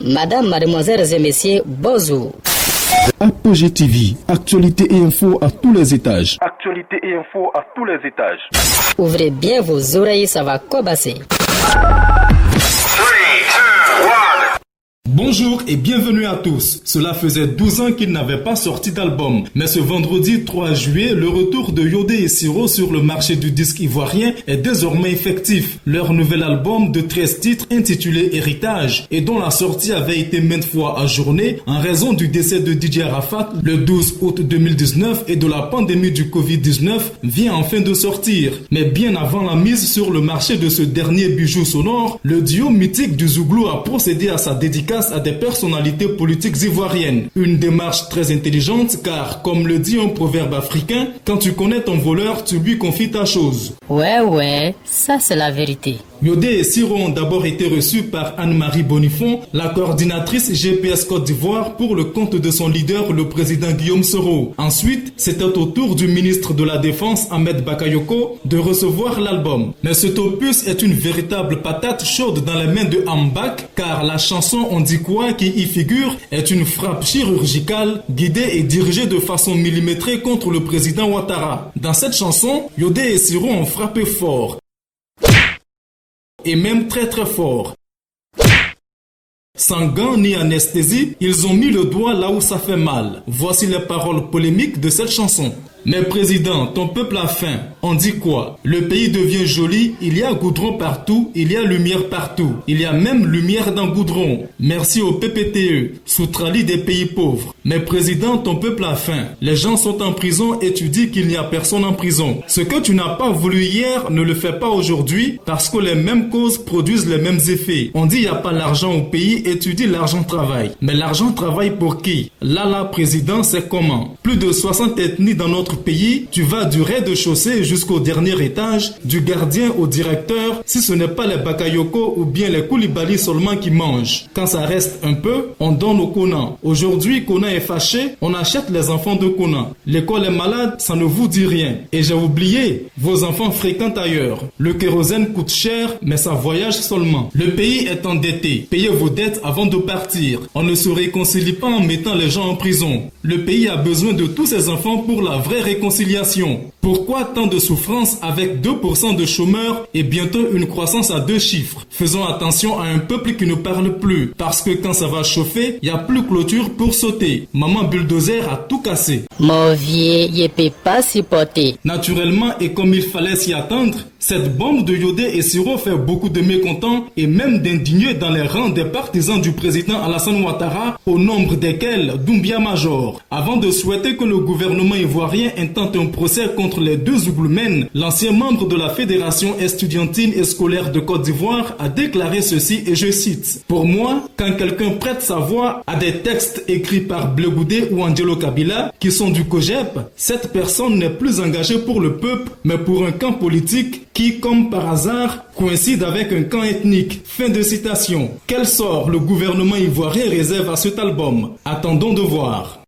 Madame, mademoiselles et messieurs, bonjour. Apogée TV, actualité et info à tous les étages. Actualité et info à tous les étages. Ouvrez bien vos oreilles, ça va cobasser. Bonjour et bienvenue à tous. Cela faisait 12 ans qu'il n'avait pas sorti d'album. Mais ce vendredi 3 juillet, le retour de Yodé et Siro sur le marché du disque ivoirien est désormais effectif. Leur nouvel album de 13 titres intitulé Héritage et dont la sortie avait été maintes fois ajournée en raison du décès de DJ Arafat le 12 août 2019 et de la pandémie du Covid-19 vient enfin de sortir. Mais bien avant la mise sur le marché de ce dernier bijou sonore, le duo mythique du Zouglou a procédé à sa dédicace à des personnalités politiques ivoiriennes. Une démarche très intelligente car, comme le dit un proverbe africain, quand tu connais ton voleur, tu lui confies ta chose. Ouais, ça c'est la vérité. Yodé et Siro ont d'abord été reçus par Anne-Marie Bonifon, la coordinatrice GPS Côte d'Ivoire pour le compte de son leader, le président Guillaume Soro. Ensuite, c'était au tour du ministre de la Défense, Ahmed Bakayoko, de recevoir l'album. Mais cet opus est une véritable patate chaude dans les mains de Ambak, car la chanson On dit quoi qui y figure est une frappe chirurgicale, guidée et dirigée de façon millimétrée contre le président Ouattara. Dans cette chanson, Yodé et Siro ont frappé fort. Et même très fort. Sans gants ni anesthésie, ils ont mis le doigt là où ça fait mal. Voici les paroles polémiques de cette chanson. Mais président, ton peuple a faim. On dit quoi? Le pays devient joli, il y a goudron partout, il y a lumière partout. Il y a même lumière dans goudron. Merci au PPTE, sous-trali des pays pauvres. Mais président, ton peuple a faim. Les gens sont en prison et tu dis qu'il n'y a personne en prison. Ce que tu n'as pas voulu hier, ne le fais pas aujourd'hui parce que les mêmes causes produisent les mêmes effets. On dit il n'y a pas l'argent au pays et tu dis l'argent travaille. Mais l'argent travaille pour qui? Là, président, c'est comment? Plus de 60 ethnies dans notre pays, tu vas du rez-de-chaussée jusqu'au dernier étage, du gardien au directeur, si ce n'est pas les Bakayoko ou bien les Koulibaly seulement qui mangent. Quand ça reste un peu, on donne au Kona. Aujourd'hui, Kona est fâché, on achète les enfants de Kona. L'école est malade, ça ne vous dit rien. Et j'ai oublié, vos enfants fréquentent ailleurs. Le kérosène coûte cher, mais ça voyage seulement. Le pays est endetté. Payez vos dettes avant de partir. On ne se réconcilie pas en mettant les gens en prison. Le pays a besoin de tous ses enfants pour la vraie réconciliation. Pourquoi tant de souffrance avec 2% de chômeurs et bientôt une croissance à 2 chiffres? Faisons attention à un peuple qui ne parle plus. Parce que quand ça va chauffer, il n'y a plus clôture pour sauter. Maman bulldozer a tout cassé. Mon vieux, il ne peut pas supporter. Naturellement, et comme il fallait s'y attendre, cette bombe de Yodé et Siro fait beaucoup de mécontents et même d'indignés dans les rangs des partisans du président Alassane Ouattara, au nombre desquels Doumbia Major. Avant de souhaiter que le gouvernement ivoirien intente un procès contre les deux Zougloumènes, l'ancien membre de la Fédération estudiantine et scolaire de Côte d'Ivoire a déclaré ceci et je cite: « Pour moi, quand quelqu'un prête sa voix à des textes écrits par Blé Goudé ou Angelo Kabila qui sont du COGEP, cette personne n'est plus engagée pour le peuple mais pour un camp politique qui, comme par hasard, coïncide avec un camp ethnique. » Fin de citation. Quel sort le gouvernement ivoirien réserve à cet album? Attendons de voir.